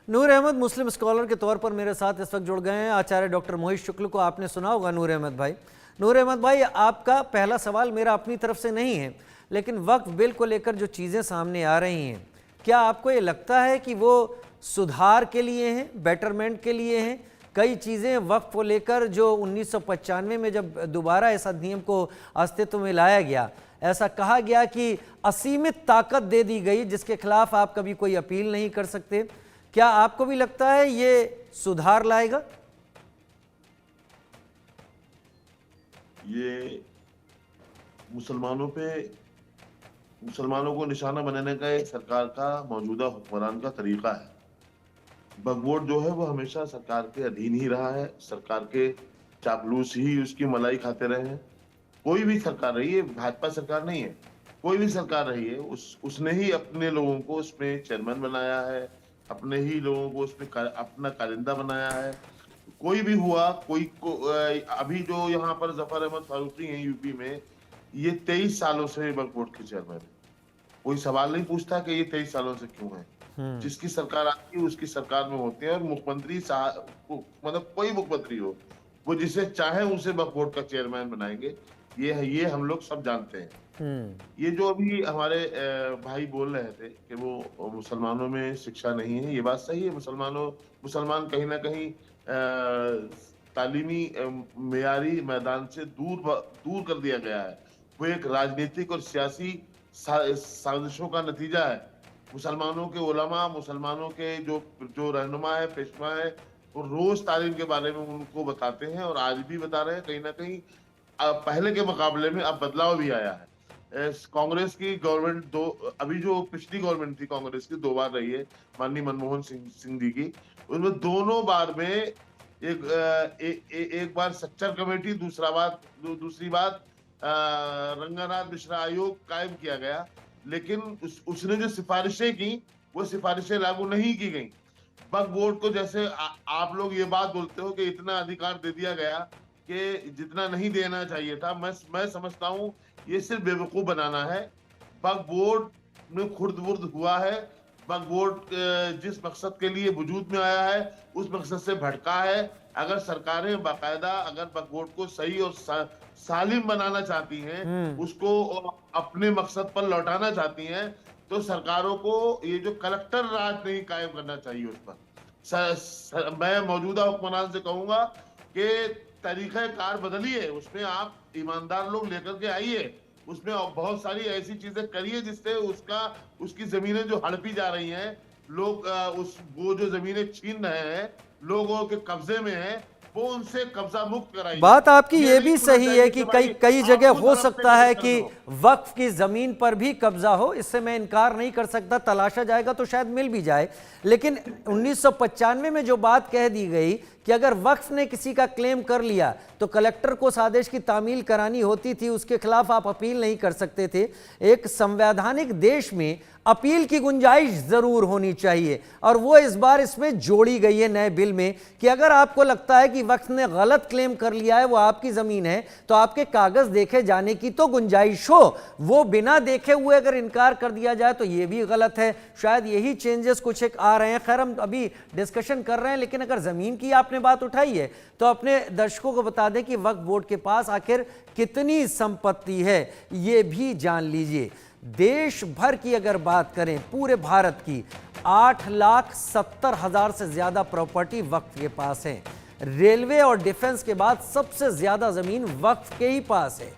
नूर अहमद मुस्लिम scholar के तौर पर मेरे साथ इस वक्त जुड़ गए हैं। आचार्य डॉक्टर मोहित शुक्ल को आपने सुना होगा। नूर अहमद भाई, आपका पहला सवाल मेरा अपनी तरफ से नहीं है, लेकिन वक्फ बिल को लेकर जो चीज़ें सामने आ रही हैं, क्या आपको ये लगता है कि वो सुधार के लिए हैं, बेटरमेंट के लिए हैं? कई चीज़ें वक्फ को लेकर जो 1995 में जब दोबारा इस अधिनियम को अस्तित्व में लाया गया, ऐसा कहा गया कि असीमित ताकत दे दी गई जिसके खिलाफ आप कभी कोई अपील नहीं कर सकते। क्या आपको भी लगता है ये सुधार लाएगा? ये मुसलमानों को निशाना बनाने का एक सरकार का मौजूदा हुक्मरान का तरीका है। वक्फ बोर्ड जो है वो हमेशा सरकार के अधीन ही रहा है, सरकार के चापलूस ही उसकी मलाई खाते रहे हैं। कोई भी सरकार रही है, भाजपा सरकार नहीं है, कोई भी सरकार रही है, उसने ही अपने लोगों को उसमें चेयरमैन बनाया है, अपने ही लोगों को उसमें अपना कारिंदा बनाया है। कोई भी हुआ, अभी जो यहाँ पर जफर अहमद फारूकी हैं यूपी में, ये 23 सालों से वक्फ बोर्ड के चेयरमैन है। कोई सवाल नहीं पूछता कि ये 23 सालों से क्यों है। जिसकी सरकार आती है उसकी सरकार में होते हैं, और मुख्यमंत्री मतलब कोई मुख्यमंत्री हो, वो जिसे चाहे उसे वक्फ बोर्ड का चेयरमैन बनाएंगे। ये हम लोग सब जानते हैं। ये जो अभी हमारे भाई बोल रहे थे कि वो मुसलमानों में शिक्षा नहीं है, ये बात सही है। मुसलमान कहीं ना कहीं तालीमी मेयारी मैदान से दूर कर दिया गया है। वो एक राजनीतिक और सियासी साजिशों का नतीजा है। मुसलमानों के उलमा, मुसलमानों के जो रहनुमा है, पेशवा है, वो रोज तालीम के बारे में उनको बताते हैं, और आज भी बता रहे हैं। कहीं ना कहीं पहले के मुकाबले में अब बदलाव भी आया है। कांग्रेस की गवर्नमेंट अभी जो पिछली गवर्नमेंट थी कांग्रेस की, 2 बार रही है, माननीय मनमोहन सिंह जी की, उसमें दोनों बार में एक बार सच्चर कमेटी, दूसरी बात रंगानाथ मिश्रा आयोग कायम किया गया, लेकिन उसने जो सिफारिशें की वो सिफारिशें लागू नहीं की गई। वक्फ बोर्ड को जैसे आप लोग ये बात बोलते हो कि इतना अधिकार दे दिया गया कि जितना नहीं देना चाहिए था, मैं समझता हूं ये सिर्फ बेवकूफ बनाना है। वक्फ बोर्ड में खुर्द-बुर्द हुआ है। वक्फ बोर्ड जिस मकसद के लिए वजूद में आया है उस मकसद से भटका है। अगर सरकारें बाकायदा अगर वक्फ बोर्ड को सही और सालिम बनाना चाहती हैं, उसको अपने मकसद पर लौटाना चाहती हैं, तो सरकारों को ये जो कलेक्टर राज नहीं कायम करना चाहिए उस पर। मैं मौजूदा हुक्मरान से कहूंगा कि तरीका कार बदलिए, उसमें आप ईमानदार लोग लेकर के आइए, उसमें बहुत सारी ऐसी चीजें करिए जिससे उसकी जमीनें जो हड़पी जा रही हैं, लोग वो जो जमीनें छीन रहे हैं, लोगों के कब्जे में है, वो उनसे कब्जा मुक्त कराइए। बात आपकी ये भी सही है कि कई जगह हो सकता है कि वक्फ की जमीन पर भी कब्जा हो, इससे मैं इनकार नहीं कर सकता। तलाशा जाएगा तो शायद मिल भी जाए, लेकिन 1995 में जो बात कह दी गई कि अगर वक्फ ने किसी का क्लेम कर लिया तो कलेक्टर को उस आदेश की तामील करानी होती थी, उसके खिलाफ आप अपील नहीं कर सकते थे। एक संवैधानिक देश में अपील की गुंजाइश जरूर होनी चाहिए, और वो इस बार इसमें जोड़ी गई है नए बिल में कि अगर आपको लगता है कि वक्फ ने गलत क्लेम कर लिया है, वो आपकी जमीन है, तो आपके कागज देखे जाने की तो गुंजाइश हो। वो बिना देखे हुए अगर इनकार कर दिया जाए तो ये भी गलत है। शायद यही चेंजेस कुछ एक आ रहे हैं। खैर, हम अभी डिस्कशन कर रहे हैं, लेकिन अगर जमीन की आपने बात उठाई है तो अपने दर्शकों को बता दें कि वक्फ बोर्ड के पास आखिर कितनी संपत्ति है ये भी जान लीजिए। देश भर की अगर बात करें, पूरे भारत की 8,70,000 से ज्यादा प्रॉपर्टी वक्फ के पास है। रेलवे और डिफेंस के बाद सबसे ज्यादा जमीन वक्फ के ही पास है।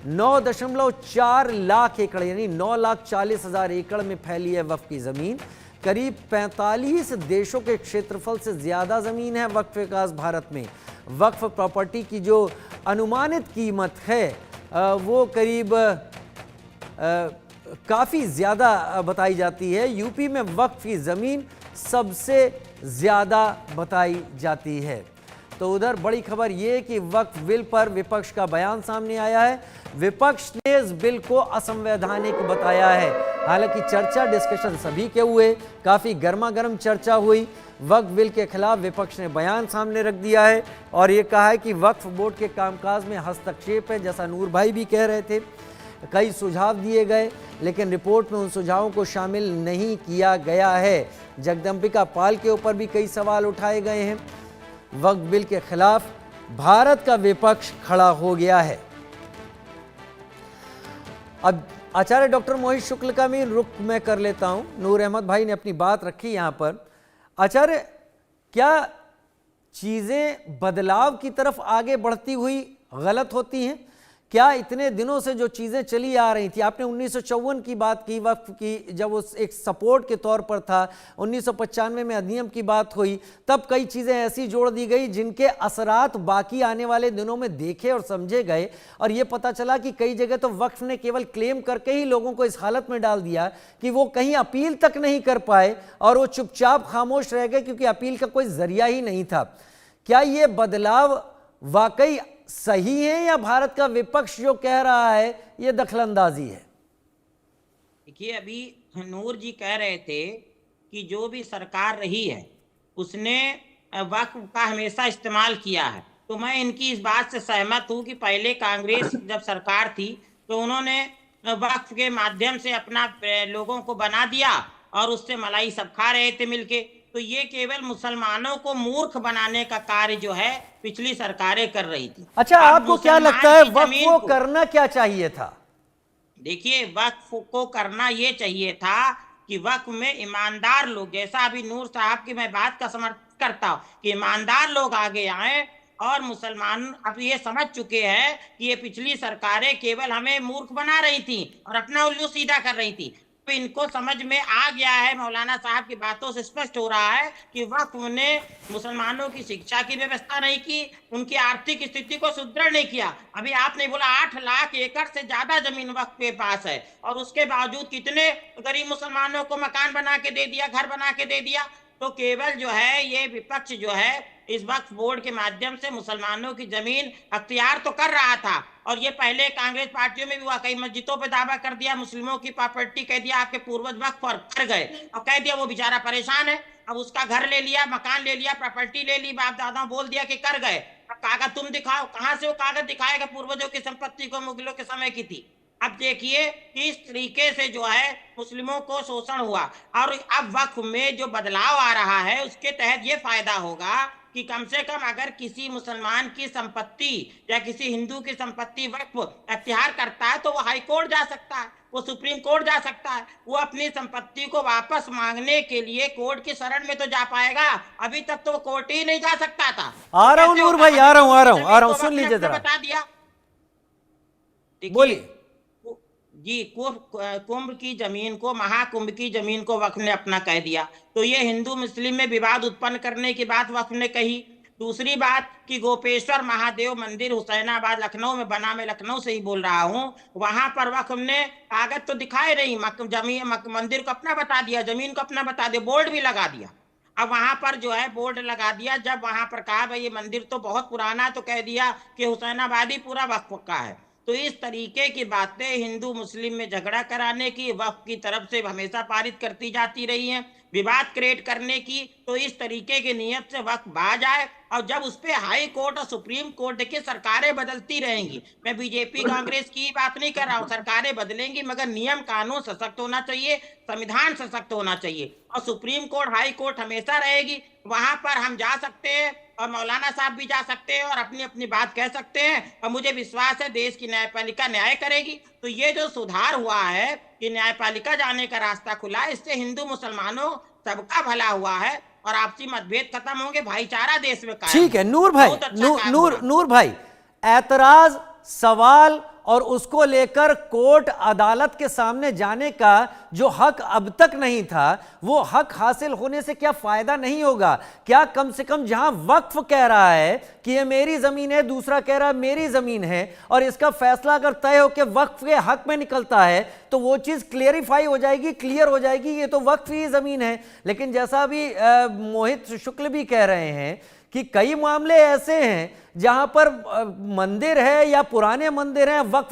9.4 लाख एकड़ यानी 9,40,000 एकड़ में फैली है वक्फ की जमीन। करीब 45 देशों के क्षेत्रफल से ज्यादा जमीन है वक्फ के पास भारत में। वक्फ प्रॉपर्टी की जो अनुमानित कीमत है वो करीब काफ़ी ज़्यादा बताई जाती है। यूपी में वक्फ की ज़मीन सबसे ज़्यादा बताई जाती है। तो उधर बड़ी खबर ये कि वक्फ बिल पर विपक्ष का बयान सामने आया है। विपक्ष ने इस बिल को असंवैधानिक बताया है। हालांकि चर्चा डिस्कशन सभी के हुए, काफ़ी गर्मा गर्म चर्चा हुई। वक्फ बिल के खिलाफ विपक्ष ने बयान सामने रख दिया है और ये कहा है कि वक्फ बोर्ड के कामकाज में हस्तक्षेप है, जैसा नूर भाई भी कह रहे थे। कई सुझाव दिए गए, लेकिन रिपोर्ट में उन सुझावों को शामिल नहीं किया गया है। जगदंबिका पाल के ऊपर भी कई सवाल उठाए गए हैं। वक्फ बिल के खिलाफ भारत का विपक्ष खड़ा हो गया है। अब आचार्य डॉक्टर मोहित शुक्ल का भी रुख मैं कर लेता हूं। नूर अहमद भाई ने अपनी बात रखी यहां पर। आचार्य, क्या चीजें बदलाव की तरफ आगे बढ़ती हुई गलत होती हैं? क्या इतने दिनों से जो चीजें चली आ रही थी, आपने 1954 की बात की वक्फ की, जब उस एक सपोर्ट के तौर पर था, 1995 में अधिनियम की बात हुई, तब कई चीजें ऐसी जोड़ दी गई जिनके असरात बाकी आने वाले दिनों में देखे और समझे गए, और यह पता चला कि कई जगह तो वक्फ ने केवल क्लेम करके ही लोगों को इस हालत में डाल दिया कि वो कहीं अपील तक नहीं कर पाए और वो चुपचाप खामोश रह गए, क्योंकि अपील का कोई जरिया ही नहीं था। क्या ये बदलाव वाकई सही है, या भारत का विपक्ष जो कह रहा है ये दखलंदाजी है? देखिए, अभी नूर जी कह रहे थे कि जो भी सरकार रही है उसने वक्फ का हमेशा इस्तेमाल किया है, तो मैं इनकी इस बात से सहमत हूं कि पहले कांग्रेस जब सरकार थी तो उन्होंने वक्फ के माध्यम से अपना लोगों को बना दिया और उससे मलाई सब खा रहे थे मिलके। तो ये केवल मुसलमानों को मूर्ख बनाने का कार्य जो है पिछली सरकारें कर रही थी। अच्छा, अब आपको क्या मुसलमान लगता है की वक्फ जमीन को को- करना क्या चाहिए था? देखिए, वक्फ को करना ये चाहिए था कि वक्फ में ईमानदार लोग, जैसा अभी नूर साहब की मैं बात का समर्थन करता हूँ कि ईमानदार लोग आगे आए, और मुसलमान अब ये समझ चुके हैं कि ये पिछली सरकारें केवल हमें मूर्ख बना रही थी और अपना उल्लू सीधा कर रही थी। तो इनको समझ में आ गया है, मौलाना साहब की बातों से स्पष्ट हो रहा है कि वक्फ ने मुसलमानों की शिक्षा की व्यवस्था नहीं की, उनकी आर्थिक स्थिति को सुदृढ़ नहीं किया। अभी आपने बोला 8 लाख एकड़ से ज्यादा जमीन वक्फ के पास है, और उसके बावजूद कितने गरीब मुसलमानों को मकान बना के दे दिया, घर बना के दे दिया। तो केवल जो है ये विपक्ष जो है इस वक्फ बोर्ड के माध्यम से मुसलमानों की जमीन अख्तियार तो कर रहा था, और ये पहले कांग्रेस पार्टियों में भी हुआ, कई मस्जिदों पे दावा कर दिया मुस्लिमों की प्रॉपर्टी, कह दिया आपके पूर्वज वक्फ पर कर गए, और कह दिया वो बेचारा परेशान है, अब उसका घर ले लिया, मकान ले लिया, प्रॉपर्टी ले ली, बाप दादा बोल दिया कि कर गए। अब कागज तुम दिखाओ, कहां से वो कागज दिखाएगा पूर्वजों की संपत्ति को मुगलों के समय की थी। अब देखिए किस तरीके से जो है मुस्लिमों को शोषण हुआ, और अब वक्फ में जो बदलाव आ रहा है उसके तहत ये फायदा होगा कि कम से कम अगर किसी मुसलमान की संपत्ति या किसी हिंदू की संपत्ति वक्फ अख्तियार करता है तो वो हाई कोर्ट जा सकता है, वो सुप्रीम कोर्ट जा सकता है, वो अपनी संपत्ति को वापस मांगने के लिए कोर्ट की शरण में तो जा पाएगा। अभी तक तो वो कोर्ट ही नहीं जा सकता था। आ रहा हूं नूर भाई, आ रहा हूं, सुन लीजिए जरा, बता दिया। बोलिए जी, कुंभ की जमीन को, महाकुंभ की जमीन को वक्फ ने अपना कह दिया, तो ये हिंदू मुस्लिम में विवाद उत्पन्न करने की बात वक्फ ने कही। दूसरी बात कि गोपेश्वर महादेव मंदिर हुसैनाबाद लखनऊ में बना, मैं लखनऊ से ही बोल रहा हूँ, वहां पर वक्फ ने कागज तो दिखाए नहीं, जमीन मंदिर को अपना बता दिया, जमीन को अपना बता दिया, बोर्ड भी लगा दिया। अब वहां पर जो है बोर्ड लगा दिया, जब वहां पर कहा भाई ये मंदिर तो बहुत पुराना है, तो कह दिया कि हुसैनाबादी पूरा वक्फ का है। तो इस तरीके की बातें हिंदू मुस्लिम में झगड़ा कराने की वक्फ की तरफ से हमेशा पारित करती जाती रही हैं, विवाद क्रिएट करने की। तो इस तरीके की नियत से वक्फ बाज आए, और जब उस पे हाई कोर्ट और सुप्रीम कोर्ट की सरकारें बदलती रहेंगी, मैं बीजेपी कांग्रेस की बात नहीं कर रहा हूँ, सरकारें बदलेंगी मगर नियम कानून सशक्त होना चाहिए, संविधान सशक्त होना चाहिए, और सुप्रीम कोर्ट हाई कोर्ट हमेशा रहेगी। वहां पर हम जा सकते हैं और मौलाना साहब भी जा सकते हैं और अपनी अपनी बात कह सकते हैं, और मुझे विश्वास है देश की न्यायपालिका न्याय करेगी। तो ये जो सुधार हुआ है कि न्यायपालिका जाने का रास्ता खुला है, इससे हिंदू मुसलमानों सबका भला हुआ है और आपसी मतभेद खत्म होंगे, भाईचारा देश में कायम। ठीक है नूर भाई, बहुत अच्छा नूर भाई, ऐतराज, सवाल और उसको लेकर कोर्ट अदालत के सामने जाने का जो हक अब तक नहीं था, वो हक हासिल होने से क्या फायदा नहीं होगा? क्या कम से कम जहां वक्फ कह रहा है कि ये मेरी जमीन है, दूसरा कह रहा है मेरी जमीन है, और इसका फैसला अगर तय होकर वक्फ के हक में निकलता है तो वो चीज क्लियरिफाई हो जाएगी, क्लियर हो जाएगी, ये तो वक्फ ही जमीन है। लेकिन जैसा अभी मोहित शुक्ल भी कह रहे हैं कि कई मामले ऐसे हैं जहां पर मंदिर है या पुराने मंदिर हैं, वक्फ